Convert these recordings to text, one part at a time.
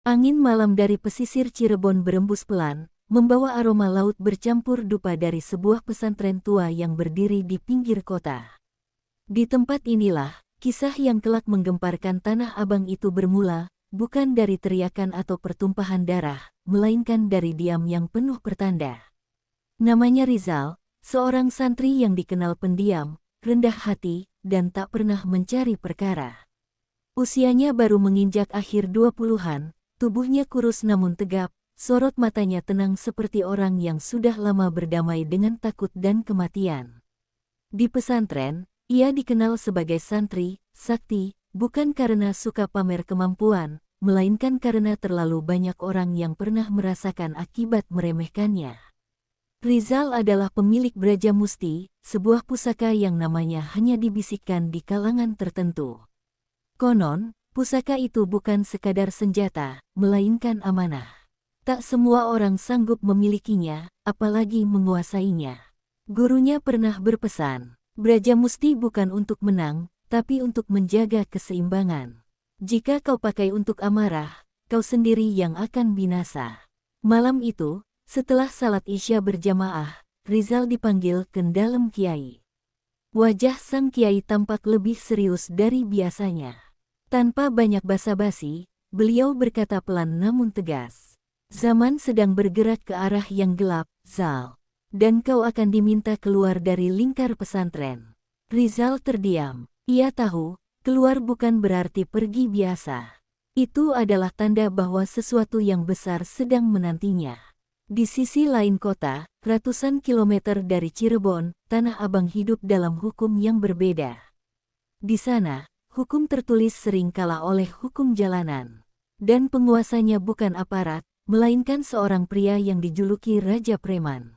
Angin malam dari pesisir Cirebon berembus pelan, membawa aroma laut bercampur dupa dari sebuah pesantren tua yang berdiri di pinggir kota. Di tempat inilah, kisah yang kelak menggemparkan Tanah Abang itu bermula, bukan dari teriakan atau pertumpahan darah, melainkan dari diam yang penuh pertanda. Namanya Rizal, seorang santri yang dikenal pendiam, rendah hati, dan tak pernah mencari perkara. Usianya baru menginjak akhir 20-an, tubuhnya kurus namun tegap, sorot matanya tenang seperti orang yang sudah lama berdamai dengan takut dan kematian. Di pesantren, ia dikenal sebagai santri, sakti, bukan karena suka pamer kemampuan, melainkan karena terlalu banyak orang yang pernah merasakan akibat meremehkannya. Rizal adalah pemilik Brajamusti, sebuah pusaka yang namanya hanya dibisikkan di kalangan tertentu. Konon, pusaka itu bukan sekadar senjata, melainkan amanah. Tak semua orang sanggup memilikinya, apalagi menguasainya. Gurunya pernah berpesan, Brajamusti bukan untuk menang, tapi untuk menjaga keseimbangan. Jika kau pakai untuk amarah, kau sendiri yang akan binasa. Malam itu, setelah salat Isya berjamaah, Rizal dipanggil ke dalam kiai. Wajah sang kiai tampak lebih serius dari biasanya. Tanpa banyak basa-basi, beliau berkata pelan namun tegas. Zaman sedang bergerak ke arah yang gelap, Zal. Dan kau akan diminta keluar dari lingkar pesantren. Rizal terdiam. Ia tahu, keluar bukan berarti pergi biasa. Itu adalah tanda bahwa sesuatu yang besar sedang menantinya. Di sisi lain kota, ratusan kilometer dari Cirebon, Tanah Abang hidup dalam hukum yang berbeda. Di sana, hukum tertulis sering kalah oleh hukum jalanan. Dan penguasanya bukan aparat, melainkan seorang pria yang dijuluki Raja Preman.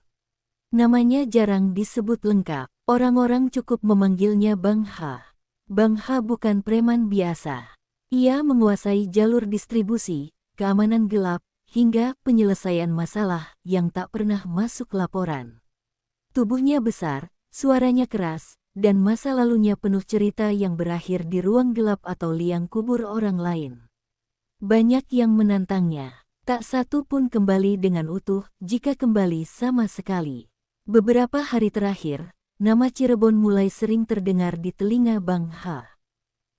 Namanya jarang disebut lengkap, orang-orang cukup memanggilnya Bang H. Bang H bukan preman biasa. Ia menguasai jalur distribusi, keamanan gelap, hingga penyelesaian masalah yang tak pernah masuk laporan. Tubuhnya besar, suaranya keras, dan masa lalunya penuh cerita yang berakhir di ruang gelap atau liang kubur orang lain. Banyak yang menantangnya, tak satu pun kembali dengan utuh, jika kembali sama sekali. Beberapa hari terakhir, nama Cirebon mulai sering terdengar di telinga Bang H.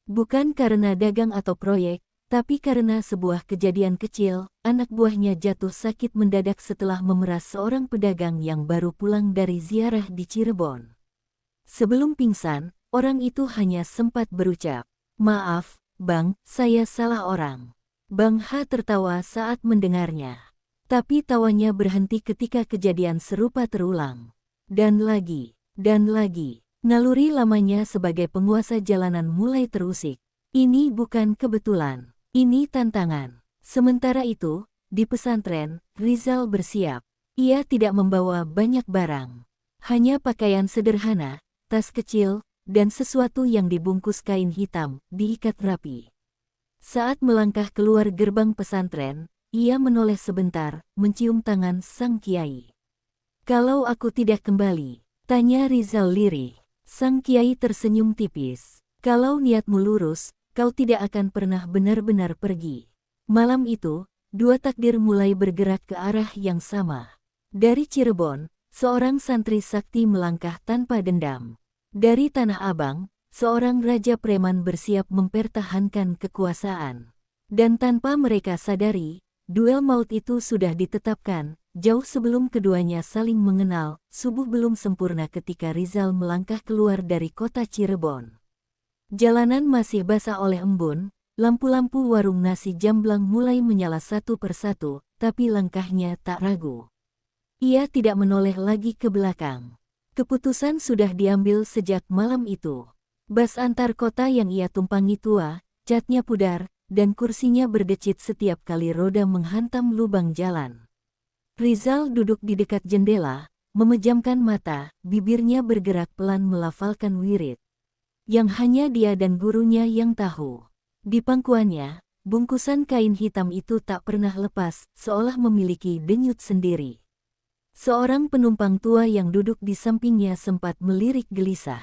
Bukan karena dagang atau proyek, tapi karena sebuah kejadian kecil, anak buahnya jatuh sakit mendadak setelah memeras seorang pedagang yang baru pulang dari ziarah di Cirebon. Sebelum pingsan, orang itu hanya sempat berucap, "Maaf, Bang, saya salah orang." Bang H tertawa saat mendengarnya. Tapi tawanya berhenti ketika kejadian serupa terulang. Dan lagi, naluri lamanya sebagai penguasa jalanan mulai terusik. Ini bukan kebetulan, ini tantangan. Sementara itu, di pesantren, Rizal bersiap. Ia tidak membawa banyak barang. Hanya pakaian sederhana, tas kecil, dan sesuatu yang dibungkus kain hitam, diikat rapi. Saat melangkah keluar gerbang pesantren, ia menoleh sebentar, mencium tangan sang kiai. "Kalau aku tidak kembali?" tanya Rizal lirih. Sang kiai tersenyum tipis. "Kalau niatmu lurus, kau tidak akan pernah benar-benar pergi." Malam itu, dua takdir mulai bergerak ke arah yang sama. Dari Cirebon, seorang santri sakti melangkah tanpa dendam. Dari Tanah Abang, seorang raja preman bersiap mempertahankan kekuasaan. Dan tanpa mereka sadari, duel maut itu sudah ditetapkan, jauh sebelum keduanya saling mengenal. Subuh belum sempurna ketika Rizal melangkah keluar dari kota Cirebon. Jalanan masih basah oleh embun, lampu-lampu warung nasi jamblang mulai menyala satu persatu, tapi langkahnya tak ragu. Ia tidak menoleh lagi ke belakang. Keputusan sudah diambil sejak malam itu. Bas antar kota yang ia tumpangi tua, catnya pudar, dan kursinya berdecit setiap kali roda menghantam lubang jalan. Rizal duduk di dekat jendela, memejamkan mata, bibirnya bergerak pelan melafalkan wirid. Yang hanya dia dan gurunya yang tahu. Di pangkuannya, bungkusan kain hitam itu tak pernah lepas, seolah memiliki denyut sendiri. Seorang penumpang tua yang duduk di sampingnya sempat melirik gelisah.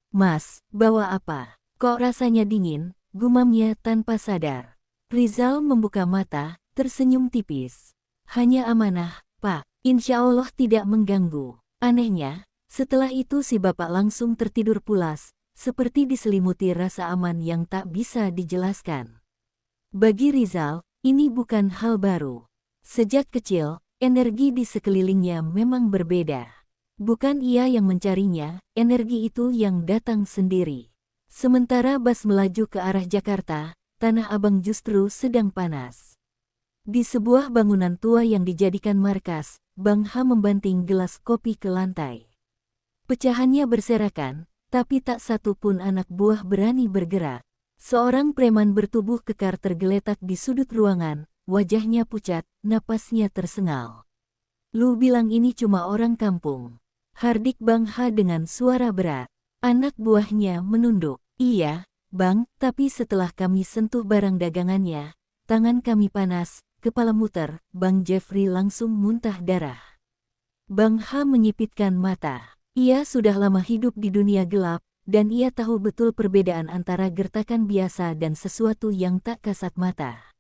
"Mas, bawa apa? Kok rasanya dingin?" gumamnya tanpa sadar. Rizal membuka mata, tersenyum tipis. Hanya amanah, Pak. Insya Allah tidak mengganggu. Anehnya, setelah itu si bapak langsung tertidur pulas, seperti diselimuti rasa aman yang tak bisa dijelaskan. Bagi Rizal, ini bukan hal baru. Sejak kecil, energi di sekelilingnya memang berbeda. Bukan ia yang mencarinya, energi itu yang datang sendiri. Sementara bus melaju ke arah Jakarta, Tanah Abang justru sedang panas. Di sebuah bangunan tua yang dijadikan markas, Bang Ha membanting gelas kopi ke lantai. Pecahannya berserakan, tapi tak satu pun anak buah berani bergerak. Seorang preman bertubuh kekar tergeletak di sudut ruangan, wajahnya pucat, napasnya tersengal. Lu bilang ini cuma orang kampung. Hardik Bang Ha dengan suara berat. Anak buahnya menunduk. Iya, Bang, tapi setelah kami sentuh barang dagangannya, tangan kami panas, kepala muter, Bang Jeffrey langsung muntah darah. Bang Ha menyipitkan mata. Ia sudah lama hidup di dunia gelap, dan ia tahu betul perbedaan antara gertakan biasa dan sesuatu yang tak kasat mata.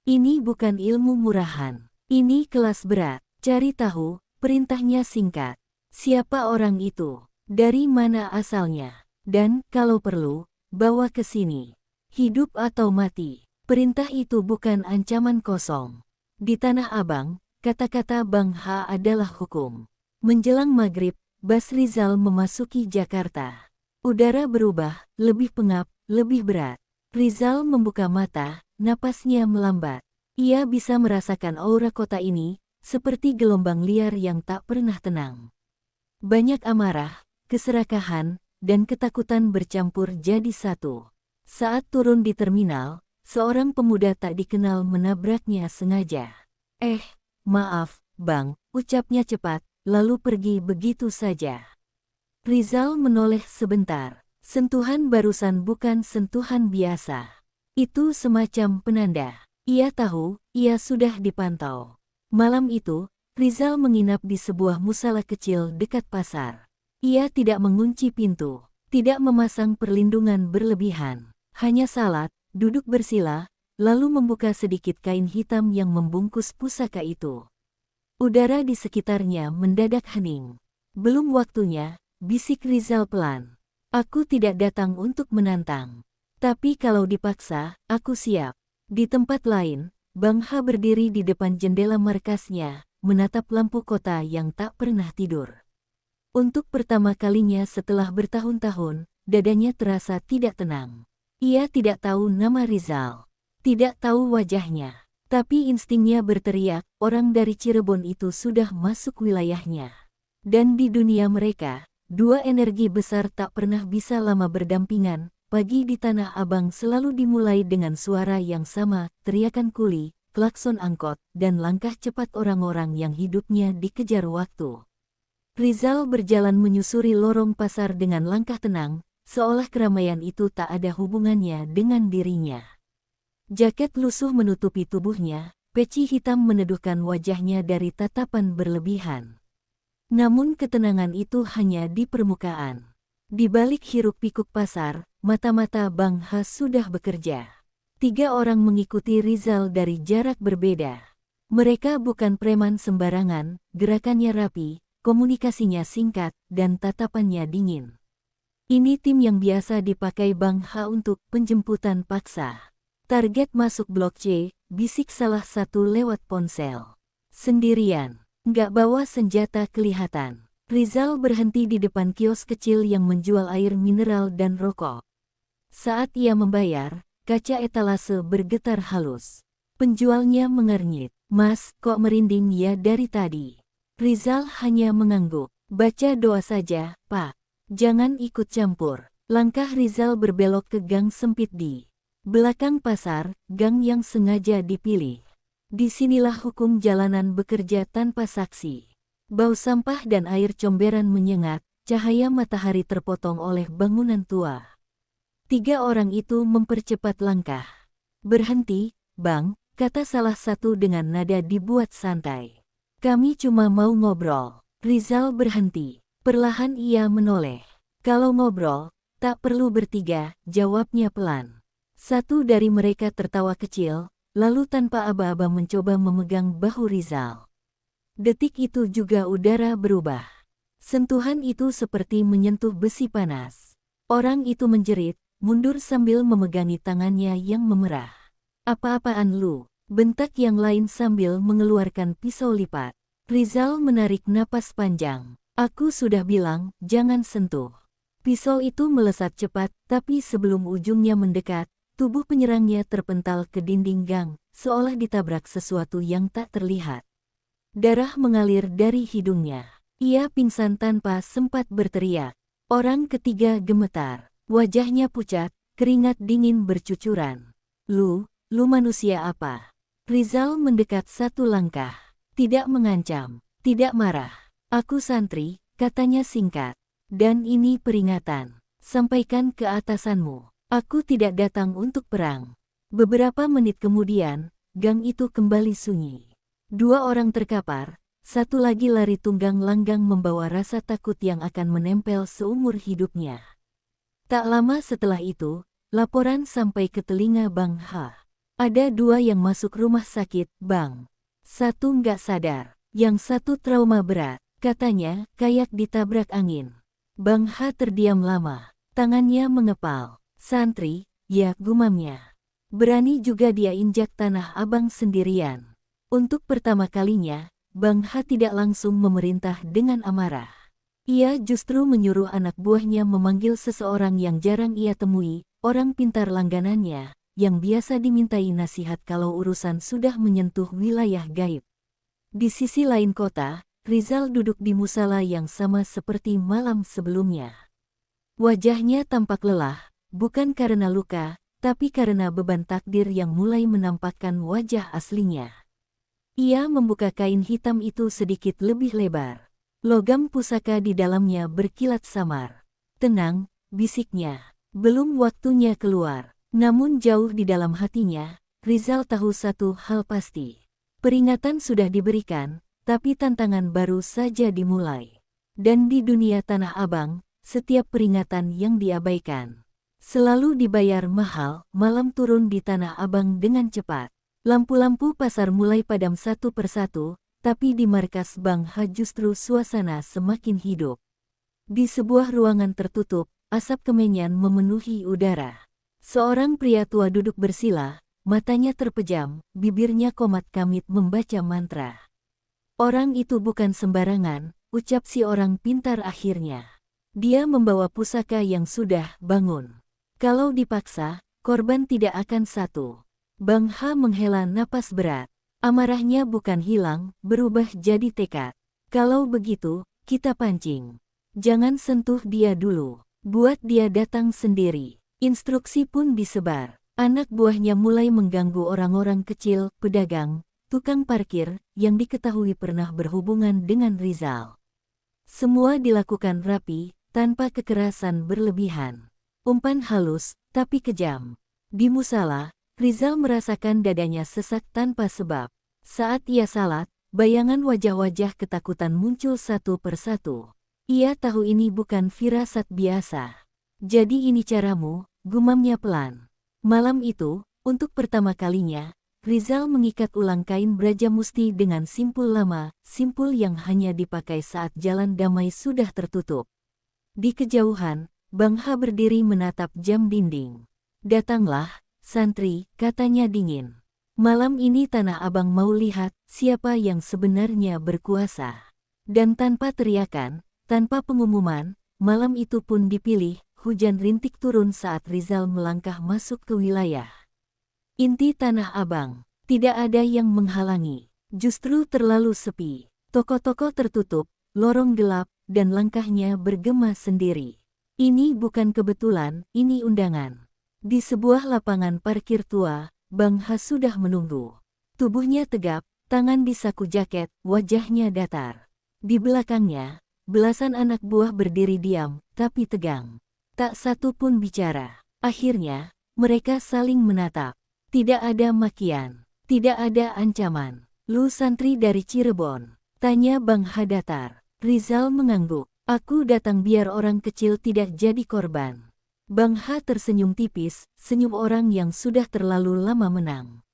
Ini bukan ilmu murahan. Ini kelas berat. Cari tahu, perintahnya singkat. Siapa orang itu? Dari mana asalnya? Dan, kalau perlu, bawa ke sini. Hidup atau mati. Perintah itu bukan ancaman kosong. Di Tanah Abang, kata-kata Bang Ha adalah hukum. Menjelang maghrib, bus Rizal memasuki Jakarta. Udara berubah, lebih pengap, lebih berat. Rizal membuka mata, napasnya melambat. Ia bisa merasakan aura kota ini, seperti gelombang liar yang tak pernah tenang. Banyak amarah, keserakahan, dan ketakutan bercampur jadi satu. Saat turun di terminal, seorang pemuda tak dikenal menabraknya sengaja. Maaf, Bang, ucapnya cepat, lalu pergi begitu saja. Rizal menoleh sebentar. Sentuhan barusan bukan sentuhan biasa. Itu semacam penanda. Ia tahu, ia sudah dipantau. Malam itu, Rizal menginap di sebuah musala kecil dekat pasar. Ia tidak mengunci pintu, tidak memasang perlindungan berlebihan. Hanya salat, duduk bersila, lalu membuka sedikit kain hitam yang membungkus pusaka itu. Udara di sekitarnya mendadak hening. Belum waktunya, bisik Rizal pelan. Aku tidak datang untuk menantang. Tapi kalau dipaksa, aku siap. Di tempat lain, Bang Ha berdiri di depan jendela markasnya, menatap lampu kota yang tak pernah tidur. Untuk pertama kalinya setelah bertahun-tahun, dadanya terasa tidak tenang. Ia tidak tahu nama Rizal, tidak tahu wajahnya. Tapi instingnya berteriak, orang dari Cirebon itu sudah masuk wilayahnya. Dan di dunia mereka, dua energi besar tak pernah bisa lama berdampingan. Pagi di Tanah Abang selalu dimulai dengan suara yang sama, teriakan kuli, klakson angkot, dan langkah cepat orang-orang yang hidupnya dikejar waktu. Rizal berjalan menyusuri lorong pasar dengan langkah tenang, seolah keramaian itu tak ada hubungannya dengan dirinya. Jaket lusuh menutupi tubuhnya, peci hitam meneduhkan wajahnya dari tatapan berlebihan. Namun ketenangan itu hanya di permukaan. Di balik hiruk-pikuk pasar, mata-mata Bang Ha sudah bekerja. 3 orang mengikuti Rizal dari jarak berbeda. Mereka bukan preman sembarangan, gerakannya rapi, komunikasinya singkat, dan tatapannya dingin. Ini tim yang biasa dipakai Bang Ha untuk penjemputan paksa. Target masuk Blok C, bisik salah satu lewat ponsel. Sendirian, nggak bawa senjata kelihatan. Rizal berhenti di depan kios kecil yang menjual air mineral dan rokok. Saat ia membayar, kaca etalase bergetar halus. Penjualnya mengernyit. Mas, kok merinding ya dari tadi? Rizal hanya mengangguk. Baca doa saja, Pak. Jangan ikut campur. Langkah Rizal berbelok ke gang sempit di belakang pasar, gang yang sengaja dipilih. Disinilah hukum jalanan bekerja tanpa saksi. Bau sampah dan air comberan menyengat, cahaya matahari terpotong oleh bangunan tua. 3 orang itu mempercepat langkah. Berhenti, Bang, kata salah satu dengan nada dibuat santai. Kami cuma mau ngobrol. Rizal berhenti. Perlahan ia menoleh. Kalau ngobrol, tak perlu bertiga, jawabnya pelan. Satu dari mereka tertawa kecil, lalu tanpa aba-aba mencoba memegang bahu Rizal. Detik itu juga udara berubah. Sentuhan itu seperti menyentuh besi panas. Orang itu menjerit, mundur sambil memegangi tangannya yang memerah. "Apa-apaan lu?" bentak yang lain sambil mengeluarkan pisau lipat. Rizal menarik napas panjang. "Aku sudah bilang, jangan sentuh." Pisau itu melesat cepat, tapi sebelum ujungnya mendekat, tubuh penyerangnya terpental ke dinding gang, seolah ditabrak sesuatu yang tak terlihat. Darah mengalir dari hidungnya. Ia pingsan tanpa sempat berteriak. Orang ketiga gemetar. Wajahnya pucat, keringat dingin bercucuran. Lu manusia apa?" Rizal mendekat satu langkah. Tidak mengancam, tidak marah. "Aku santri," katanya singkat. "Dan ini peringatan. Sampaikan ke atasanmu. Aku tidak datang untuk perang." Beberapa menit kemudian, gang itu kembali sunyi. Dua orang terkapar, satu lagi lari tunggang langgang membawa rasa takut yang akan menempel seumur hidupnya. Tak lama setelah itu, laporan sampai ke telinga Bang Ha. "Ada dua yang masuk rumah sakit, Bang. Satu nggak sadar, yang satu trauma berat," katanya, kayak ditabrak angin. Bang Ha terdiam lama, tangannya mengepal. "Santri, ya," gumamnya. "Berani juga dia injak Tanah Abang sendirian." Untuk pertama kalinya, Bang Ha tidak langsung memerintah dengan amarah. Ia justru menyuruh anak buahnya memanggil seseorang yang jarang ia temui, orang pintar langganannya, yang biasa dimintai nasihat kalau urusan sudah menyentuh wilayah gaib. Di sisi lain kota, Rizal duduk di musala yang sama seperti malam sebelumnya. Wajahnya tampak lelah, bukan karena luka, tapi karena beban takdir yang mulai menampakkan wajah aslinya. Ia membuka kain hitam itu sedikit lebih lebar. Logam pusaka di dalamnya berkilat samar. "Tenang," bisiknya. "Belum waktunya keluar." Namun jauh di dalam hatinya, Rizal tahu satu hal pasti. Peringatan sudah diberikan, tapi tantangan baru saja dimulai. Dan di dunia Tanah Abang, setiap peringatan yang diabaikan selalu dibayar mahal. Malam turun di Tanah Abang dengan cepat. Lampu-lampu pasar mulai padam satu persatu, tapi di markas Bang Ha justru suasana semakin hidup. Di sebuah ruangan tertutup, asap kemenyan memenuhi udara. Seorang pria tua duduk bersila, matanya terpejam, bibirnya komat kamit membaca mantra. "Orang itu bukan sembarangan," ucap si orang pintar akhirnya. "Dia membawa pusaka yang sudah bangun. Kalau dipaksa, korban tidak akan satu." Bang Ha menghela napas berat. Amarahnya bukan hilang, berubah jadi tekad. "Kalau begitu, kita pancing. Jangan sentuh dia dulu. Buat dia datang sendiri." Instruksi pun disebar. Anak buahnya mulai mengganggu orang-orang kecil, pedagang, tukang parkir, yang diketahui pernah berhubungan dengan Rizal. Semua dilakukan rapi, tanpa kekerasan berlebihan. Umpan halus, tapi kejam. Di musala, Rizal merasakan dadanya sesak tanpa sebab. Saat ia salat, bayangan wajah-wajah ketakutan muncul satu persatu. Ia tahu ini bukan firasat biasa. "Jadi ini caramu," gumamnya pelan. Malam itu, untuk pertama kalinya, Rizal mengikat ulang kain Brajamusti dengan simpul lama, simpul yang hanya dipakai saat jalan damai sudah tertutup. Di kejauhan, Bang Ha berdiri menatap jam dinding. "Datanglah, santri," katanya dingin. "Malam ini Tanah Abang mau lihat siapa yang sebenarnya berkuasa." Dan tanpa teriakan, tanpa pengumuman, malam itu pun dipilih. Hujan rintik turun saat Rizal melangkah masuk ke wilayah inti Tanah Abang. Tidak ada yang menghalangi. Justru terlalu sepi. Toko-toko tertutup, lorong gelap, dan langkahnya bergema sendiri. Ini bukan kebetulan, ini undangan. Di sebuah lapangan parkir tua, Bang Ha sudah menunggu. Tubuhnya tegap, tangan di saku jaket, wajahnya datar. Di belakangnya, belasan anak buah berdiri diam, tapi tegang. Tak satu pun bicara. Akhirnya, mereka saling menatap. Tidak ada makian, tidak ada ancaman. "Lu santri dari Cirebon?" tanya Bang Ha datar. Rizal mengangguk. "Aku datang biar orang kecil tidak jadi korban." Bang Ha tersenyum tipis, senyum orang yang sudah terlalu lama menang.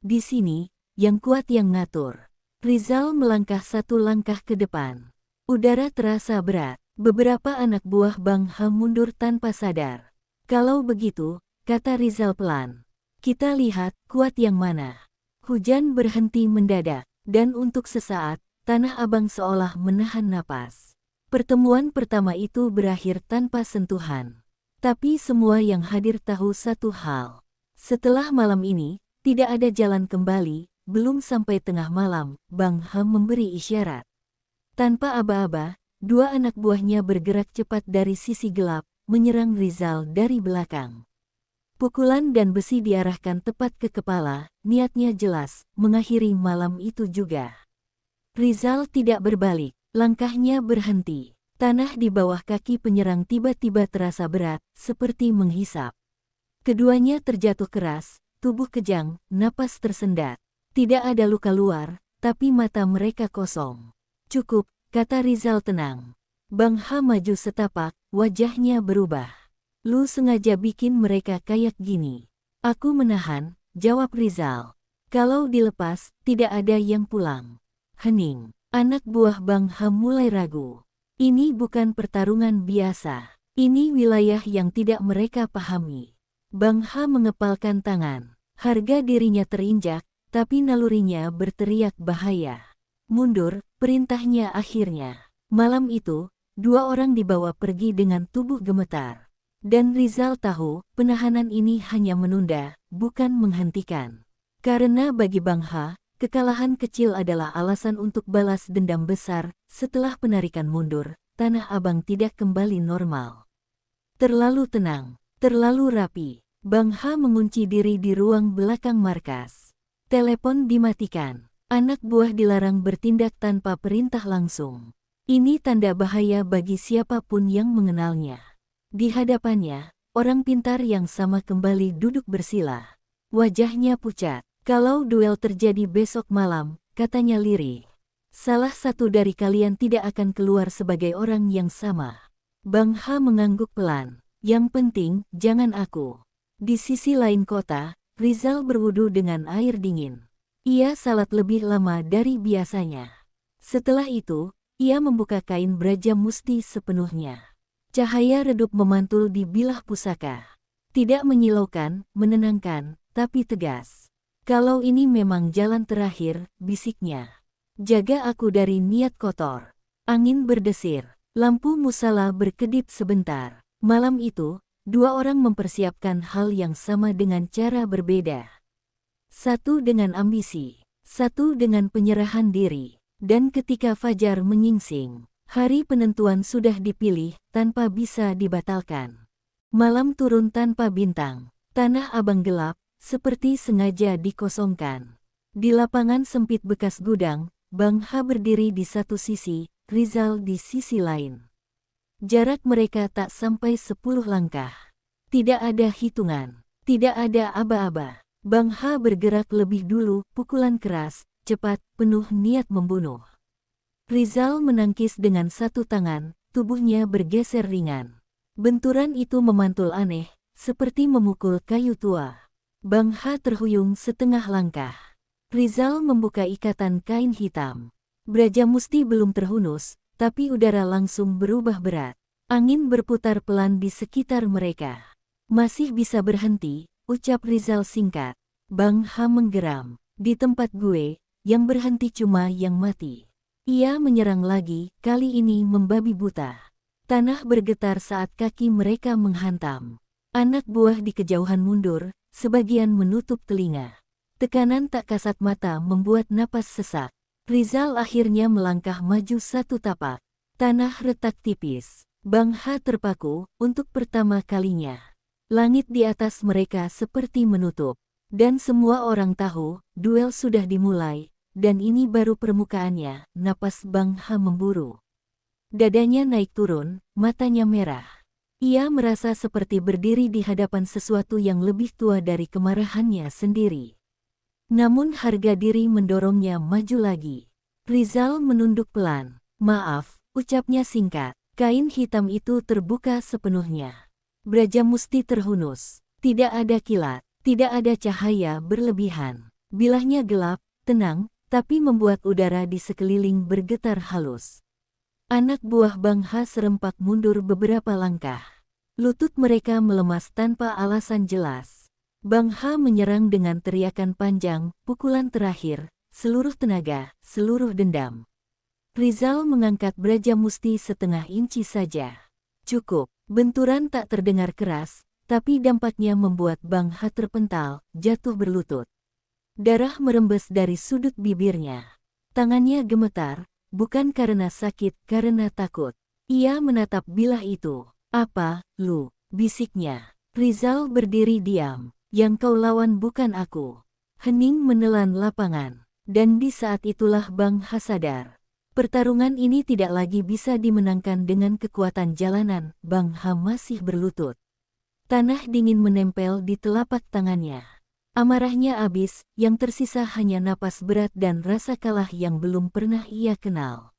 di sini, yang kuat yang ngatur. Rizal melangkah satu langkah ke depan. Udara terasa berat. Beberapa anak buah Bang Ha mundur tanpa sadar. Kalau begitu, kata Rizal pelan. Kita lihat kuat yang mana. Hujan berhenti mendadak, dan untuk sesaat, Tanah Abang seolah menahan napas. Pertemuan pertama itu berakhir tanpa sentuhan. Tapi semua yang hadir tahu satu hal. Setelah malam ini, tidak ada jalan kembali. Belum sampai tengah malam, Bang Ha memberi isyarat. Tanpa aba-aba, dua anak buahnya bergerak cepat dari sisi gelap, menyerang Rizal dari belakang. Pukulan dan besi diarahkan tepat ke kepala, niatnya jelas, mengakhiri malam itu juga. Rizal tidak berbalik, langkahnya berhenti. Tanah di bawah kaki penyerang tiba-tiba terasa berat, seperti menghisap. Keduanya terjatuh keras, tubuh kejang, napas tersendat. Tidak ada luka luar, tapi mata mereka kosong. Cukup, kata Rizal tenang. Bang Ha maju setapak, wajahnya berubah. Lu sengaja bikin mereka kayak gini. Aku menahan, jawab Rizal. Kalau dilepas, tidak ada yang pulang. Hening, anak buah Bang Ha mulai ragu. Ini bukan pertarungan biasa. Ini wilayah yang tidak mereka pahami. Bang Ha mengepalkan tangan. Harga dirinya terinjak, tapi nalurinya berteriak bahaya. Mundur, perintahnya akhirnya. Malam itu, dua orang dibawa pergi dengan tubuh gemetar. Dan Rizal tahu, penahanan ini hanya menunda, bukan menghentikan. Karena bagi Bang Ha, kekalahan kecil adalah alasan untuk balas dendam besar. Setelah penarikan mundur, Tanah Abang tidak kembali normal. Terlalu tenang, terlalu rapi. Bang Ha mengunci diri di ruang belakang markas. Telepon dimatikan. Anak buah dilarang bertindak tanpa perintah langsung. Ini tanda bahaya bagi siapapun yang mengenalnya. Di hadapannya, orang pintar yang sama kembali duduk bersila. Wajahnya pucat. Kalau duel terjadi besok malam, katanya lirih. Salah satu dari kalian tidak akan keluar sebagai orang yang sama. Bang Ha mengangguk pelan. Yang penting, jangan aku. Di sisi lain kota, Rizal berwudu dengan air dingin. Ia salat lebih lama dari biasanya. Setelah itu, ia membuka kain braja musti sepenuhnya. Cahaya redup memantul di bilah pusaka. Tidak menyilaukan, menenangkan, tapi tegas. Kalau ini memang jalan terakhir, bisiknya. Jaga aku dari niat kotor. Angin berdesir. Lampu musala berkedip sebentar. Malam itu, dua orang mempersiapkan hal yang sama dengan cara berbeda. Satu dengan ambisi, satu dengan penyerahan diri. Dan ketika fajar menyingsing, hari penentuan sudah dipilih tanpa bisa dibatalkan. Malam turun tanpa bintang. Tanah Abang gelap, seperti sengaja dikosongkan. Di lapangan sempit bekas gudang, Bang Ha berdiri di satu sisi, Rizal di sisi lain. Jarak mereka tak sampai 10 langkah. Tidak ada hitungan, tidak ada aba-aba. Bang Ha bergerak lebih dulu, pukulan keras, cepat, penuh niat membunuh. Rizal menangkis dengan satu tangan, tubuhnya bergeser ringan. Benturan itu memantul aneh, seperti memukul kayu tua. Bang Ha terhuyung setengah langkah. Rizal membuka ikatan kain hitam. Braja musti belum terhunus, tapi udara langsung berubah berat. Angin berputar pelan di sekitar mereka. Masih bisa berhenti, ucap Rizal singkat. Bang Ha menggeram. Di tempat gue, yang berhenti cuma yang mati. Ia menyerang lagi, kali ini membabi buta. Tanah bergetar saat kaki mereka menghantam. Anak buah di kejauhan mundur, sebagian menutup telinga. Tekanan tak kasat mata membuat napas sesak. Rizal akhirnya melangkah maju satu tapak. Tanah retak tipis. Bang Ha terpaku, untuk pertama kalinya. Langit di atas mereka seperti menutup. Dan semua orang tahu, duel sudah dimulai, dan ini baru permukaannya. Napas Bang Ha memburu. Dadanya naik turun, matanya merah. Ia merasa seperti berdiri di hadapan sesuatu yang lebih tua dari kemarahannya sendiri. Namun harga diri mendorongnya maju lagi. Rizal menunduk pelan. Maaf, ucapnya singkat. Kain hitam itu terbuka sepenuhnya. Braja musti terhunus. Tidak ada kilat, tidak ada cahaya berlebihan. Bilahnya gelap, tenang, tapi membuat udara di sekeliling bergetar halus. Anak buah Bang Ha serempak mundur beberapa langkah. Lutut mereka melemas tanpa alasan jelas. Bang Ha menyerang dengan teriakan panjang, pukulan terakhir, seluruh tenaga, seluruh dendam. Rizal mengangkat Brajamusti setengah inci saja. Cukup, benturan tak terdengar keras, tapi dampaknya membuat Bang Ha terpental, jatuh berlutut. Darah merembes dari sudut bibirnya. Tangannya gemetar, bukan karena sakit, karena takut. Ia menatap bilah itu. Apa, lu? Bisiknya. Rizal berdiri diam. Yang kau lawan bukan aku. Hening menelan lapangan. Dan di saat itulah Bang Ha sadar. Pertarungan ini tidak lagi bisa dimenangkan dengan kekuatan jalanan. Bang Ha masih berlutut. Tanah dingin menempel di telapak tangannya. Amarahnya habis, yang tersisa hanya napas berat dan rasa kalah yang belum pernah ia kenal.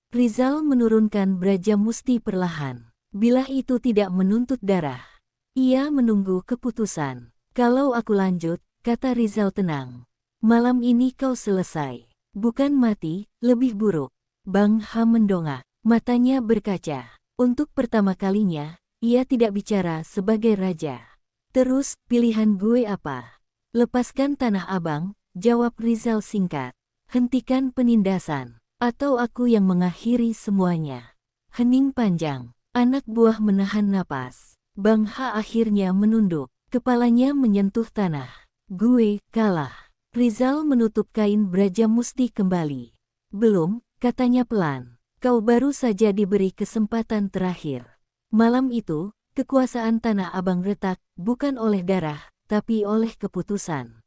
Rizal menurunkan Brajamusti perlahan. Bilah itu tidak menuntut darah. Ia menunggu keputusan. Kalau aku lanjut, kata Rizal tenang. Malam ini kau selesai. Bukan mati, lebih buruk. Bang Ha mendongak. Matanya berkaca. Untuk pertama kalinya, ia tidak bicara sebagai raja. Terus, pilihan gue apa? Lepaskan Tanah Abang, jawab Rizal singkat. Hentikan penindasan. Atau aku yang mengakhiri semuanya. Hening panjang. Anak buah menahan napas. Bang Ha akhirnya menunduk. Kepalanya menyentuh tanah. Gue kalah. Rizal menutup kain Brajamusti kembali. Belum, katanya pelan. Kau baru saja diberi kesempatan terakhir. Malam itu, kekuasaan Tanah Abang retak, bukan oleh darah, tapi oleh keputusan.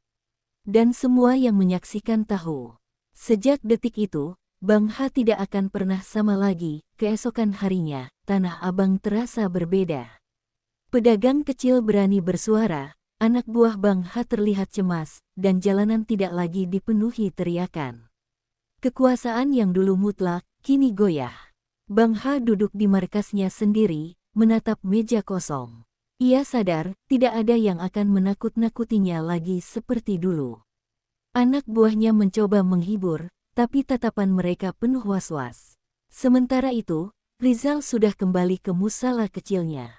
Dan semua yang menyaksikan tahu. Sejak detik itu, Bang Ha tidak akan pernah sama lagi. Keesokan harinya, Tanah Abang terasa berbeda. Pedagang kecil berani bersuara, anak buah Bang Ha terlihat cemas, dan jalanan tidak lagi dipenuhi teriakan. Kekuasaan yang dulu mutlak, kini goyah. Bang Ha duduk di markasnya sendiri, menatap meja kosong. Ia sadar, tidak ada yang akan menakut-nakutinya lagi seperti dulu. Anak buahnya mencoba menghibur, tapi tatapan mereka penuh was-was. Sementara itu, Rizal sudah kembali ke musala kecilnya.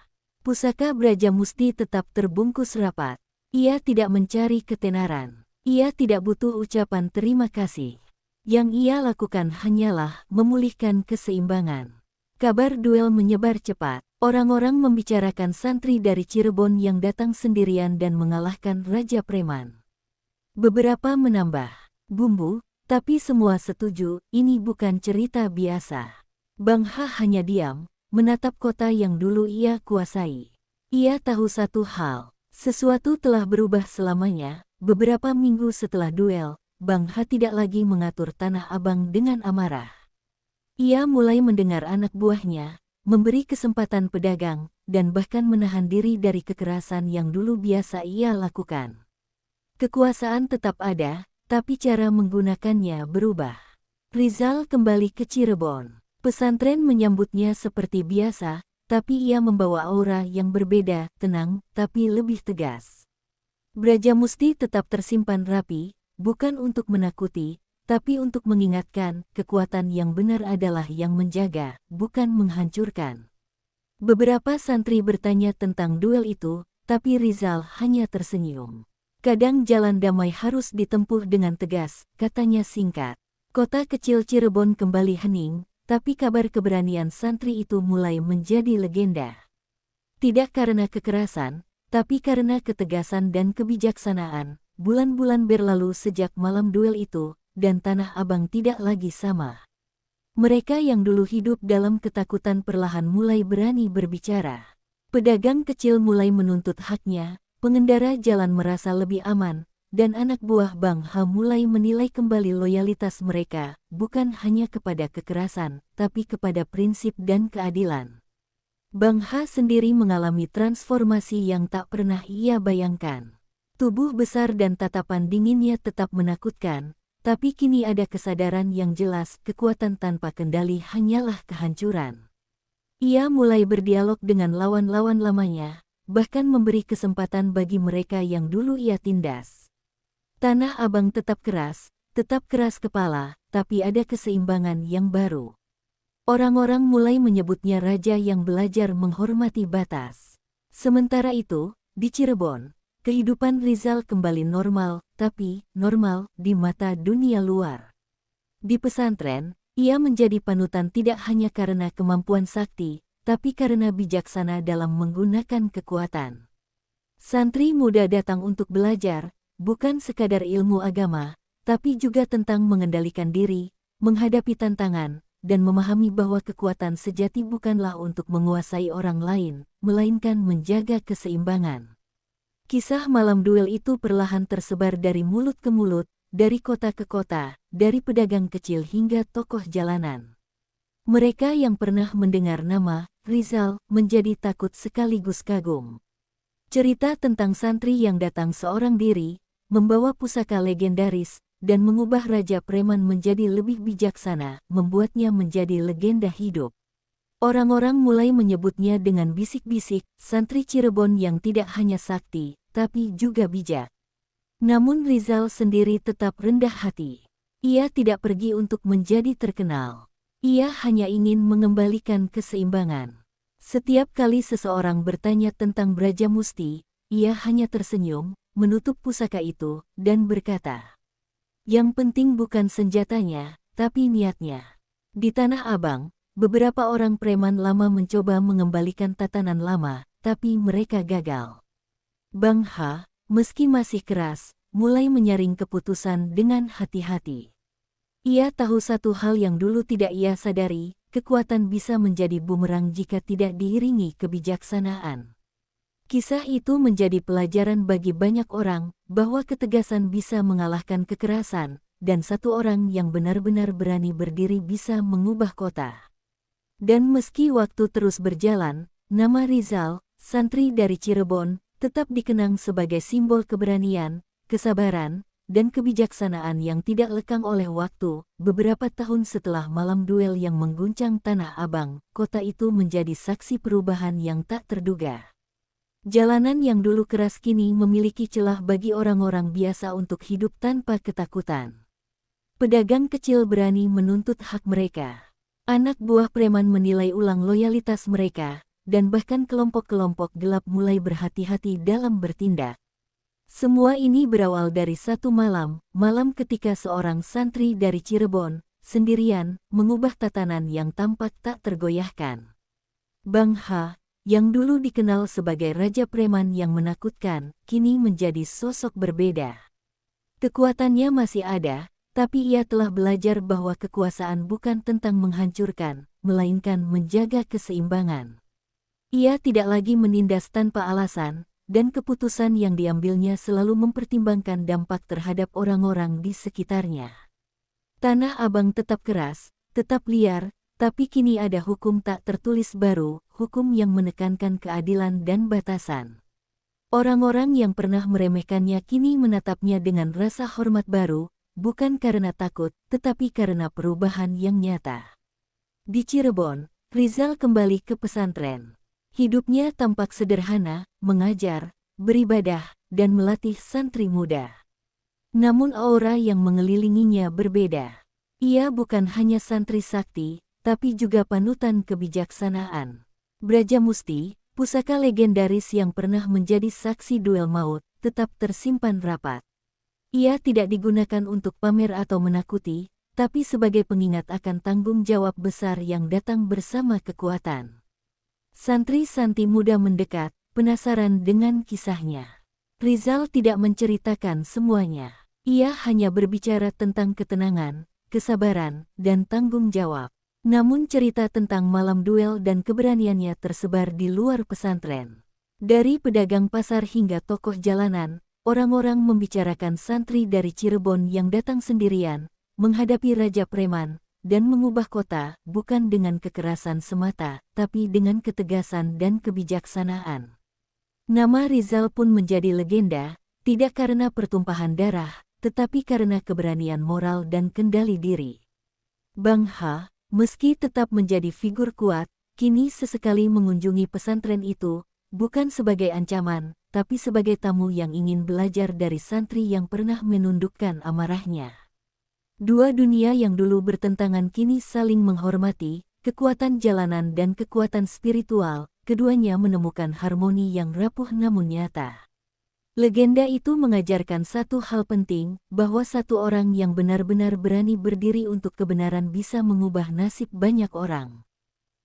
Pusaka Brajamusti tetap terbungkus rapat. Ia tidak mencari ketenaran. Ia tidak butuh ucapan terima kasih. Yang ia lakukan hanyalah memulihkan keseimbangan. Kabar duel menyebar cepat. Orang-orang membicarakan santri dari Cirebon yang datang sendirian dan mengalahkan Raja Preman. Beberapa menambah bumbu, tapi semua setuju, ini bukan cerita biasa. Bang Ha hanya diam, menatap kota yang dulu ia kuasai. Ia tahu satu hal, sesuatu telah berubah selamanya. Beberapa minggu setelah duel, Bang Ha tidak lagi mengatur Tanah Abang dengan amarah. Ia mulai mendengar anak buahnya, memberi kesempatan pedagang, dan bahkan menahan diri dari kekerasan yang dulu biasa ia lakukan. Kekuasaan tetap ada, tapi cara menggunakannya berubah. Rizal kembali ke Cirebon. Pesantren menyambutnya seperti biasa, tapi ia membawa aura yang berbeda, tenang, tapi lebih tegas. Brajamusti tetap tersimpan rapi, bukan untuk menakuti, tapi untuk mengingatkan, kekuatan yang benar adalah yang menjaga, bukan menghancurkan. Beberapa santri bertanya tentang duel itu, tapi Rizal hanya tersenyum. Kadang jalan damai harus ditempuh dengan tegas, katanya singkat. Kota kecil Cirebon kembali hening, tapi kabar keberanian santri itu mulai menjadi legenda. Tidak karena kekerasan, tapi karena ketegasan dan kebijaksanaan. Bulan-bulan berlalu sejak malam duel itu, dan Tanah Abang tidak lagi sama. Mereka yang dulu hidup dalam ketakutan perlahan mulai berani berbicara. Pedagang kecil mulai menuntut haknya, pengendara jalan merasa lebih aman, dan anak buah Bang Ha mulai menilai kembali loyalitas mereka, bukan hanya kepada kekerasan, tapi kepada prinsip dan keadilan. Bang Ha sendiri mengalami transformasi yang tak pernah ia bayangkan. Tubuh besar dan tatapan dinginnya tetap menakutkan, tapi kini ada kesadaran yang jelas, kekuatan tanpa kendali hanyalah kehancuran. Ia mulai berdialog dengan lawan-lawan lamanya, bahkan memberi kesempatan bagi mereka yang dulu ia tindas. Tanah Abang tetap keras kepala, tapi ada keseimbangan yang baru. Orang-orang mulai menyebutnya raja yang belajar menghormati batas. Sementara itu, di Cirebon, kehidupan Rizal kembali normal, tapi normal di mata dunia luar. Di pesantren, ia menjadi panutan tidak hanya karena kemampuan sakti, tapi karena bijaksana dalam menggunakan kekuatan. Santri muda datang untuk belajar, bukan sekadar ilmu agama, tapi juga tentang mengendalikan diri, menghadapi tantangan, dan memahami bahwa kekuatan sejati bukanlah untuk menguasai orang lain, melainkan menjaga keseimbangan. Kisah malam duel itu perlahan tersebar dari mulut ke mulut, dari kota ke kota, dari pedagang kecil hingga tokoh jalanan. Mereka yang pernah mendengar nama Rizal menjadi takut sekaligus kagum. Cerita tentang santri yang datang seorang diri, membawa pusaka legendaris, dan mengubah Raja Preman menjadi lebih bijaksana, membuatnya menjadi legenda hidup. Orang-orang mulai menyebutnya dengan bisik-bisik, santri Cirebon yang tidak hanya sakti, tapi juga bijak. Namun Rizal sendiri tetap rendah hati. Ia tidak pergi untuk menjadi terkenal. Ia hanya ingin mengembalikan keseimbangan. Setiap kali seseorang bertanya tentang Brajamusti, ia hanya tersenyum, menutup pusaka itu, dan berkata, "Yang penting bukan senjatanya, tapi niatnya." Di Tanah Abang, beberapa orang preman lama mencoba mengembalikan tatanan lama, tapi mereka gagal. Bang H, meski masih keras, mulai menyaring keputusan dengan hati-hati. Ia tahu satu hal yang dulu tidak ia sadari, kekuatan bisa menjadi bumerang jika tidak diiringi kebijaksanaan. Kisah itu menjadi pelajaran bagi banyak orang, bahwa ketegasan bisa mengalahkan kekerasan, dan satu orang yang benar-benar berani berdiri bisa mengubah kota. Dan meski waktu terus berjalan, nama Rizal, santri dari Cirebon, tetap dikenang sebagai simbol keberanian, kesabaran, dan kebijaksanaan yang tidak lekang oleh waktu. Beberapa tahun setelah malam duel yang mengguncang Tanah Abang, kota itu menjadi saksi perubahan yang tak terduga. Jalanan yang dulu keras kini memiliki celah bagi orang-orang biasa untuk hidup tanpa ketakutan. Pedagang kecil berani menuntut hak mereka. Anak buah preman menilai ulang loyalitas mereka, dan bahkan kelompok-kelompok gelap mulai berhati-hati dalam bertindak. Semua ini berawal dari satu malam ketika seorang santri dari Cirebon, sendirian, mengubah tatanan yang tampak tak tergoyahkan. Bang H, yang dulu dikenal sebagai Raja Preman yang menakutkan, kini menjadi sosok berbeda. Kekuatannya masih ada, tapi ia telah belajar bahwa kekuasaan bukan tentang menghancurkan, melainkan menjaga keseimbangan. Ia tidak lagi menindas tanpa alasan, dan keputusan yang diambilnya selalu mempertimbangkan dampak terhadap orang-orang di sekitarnya. Tanah Abang tetap keras, tetap liar, tapi kini ada hukum tak tertulis baru, hukum yang menekankan keadilan dan batasan. Orang-orang yang pernah meremehkannya kini menatapnya dengan rasa hormat baru, bukan karena takut, tetapi karena perubahan yang nyata. Di Cirebon, Rizal kembali ke pesantren. Hidupnya tampak sederhana, mengajar, beribadah, dan melatih santri muda. Namun aura yang mengelilinginya berbeda. Ia bukan hanya santri sakti, tapi juga panutan kebijaksanaan. Brajamusti, pusaka legendaris yang pernah menjadi saksi duel maut, tetap tersimpan rapat. Ia tidak digunakan untuk pamer atau menakuti, tapi sebagai pengingat akan tanggung jawab besar yang datang bersama kekuatan. Santri-santri muda mendekat, penasaran dengan kisahnya. Rizal tidak menceritakan semuanya. Ia hanya berbicara tentang ketenangan, kesabaran, dan tanggung jawab. Namun cerita tentang malam duel dan keberaniannya tersebar di luar pesantren. Dari pedagang pasar hingga tokoh jalanan, orang-orang membicarakan santri dari Cirebon yang datang sendirian, menghadapi Raja Preman, dan mengubah kota bukan dengan kekerasan semata, tapi dengan ketegasan dan kebijaksanaan. Nama Rizal pun menjadi legenda, tidak karena pertumpahan darah, tetapi karena keberanian moral dan kendali diri. Bang H, meski tetap menjadi figur kuat, kini sesekali mengunjungi pesantren itu, bukan sebagai ancaman, tapi sebagai tamu yang ingin belajar dari santri yang pernah menundukkan amarahnya. Dua dunia yang dulu bertentangan kini saling menghormati, kekuatan jalanan dan kekuatan spiritual, keduanya menemukan harmoni yang rapuh namun nyata. Legenda itu mengajarkan satu hal penting, bahwa satu orang yang benar-benar berani berdiri untuk kebenaran bisa mengubah nasib banyak orang.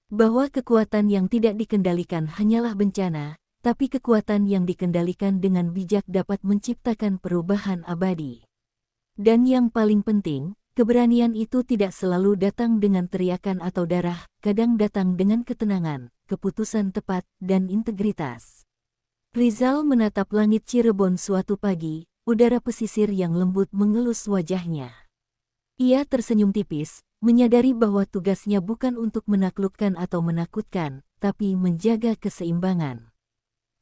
Bahwa kekuatan yang tidak dikendalikan hanyalah bencana, tapi kekuatan yang dikendalikan dengan bijak dapat menciptakan perubahan abadi. Dan yang paling penting, keberanian itu tidak selalu datang dengan teriakan atau darah, kadang datang dengan ketenangan, keputusan tepat, dan integritas. Rizal menatap langit Cirebon suatu pagi, udara pesisir yang lembut mengelus wajahnya. Ia tersenyum tipis, menyadari bahwa tugasnya bukan untuk menaklukkan atau menakutkan, tapi menjaga keseimbangan.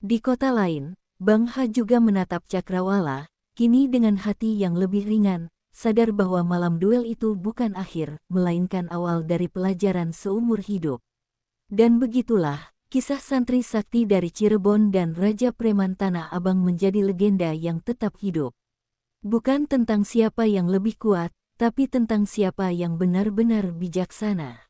Di kota lain, Bang Ha juga menatap Cakrawala, kini dengan hati yang lebih ringan, sadar bahwa malam duel itu bukan akhir, melainkan awal dari pelajaran seumur hidup. Dan begitulah, kisah santri sakti dari Cirebon dan Raja Preman Tanah Abang menjadi legenda yang tetap hidup. Bukan tentang siapa yang lebih kuat, tapi tentang siapa yang benar-benar bijaksana.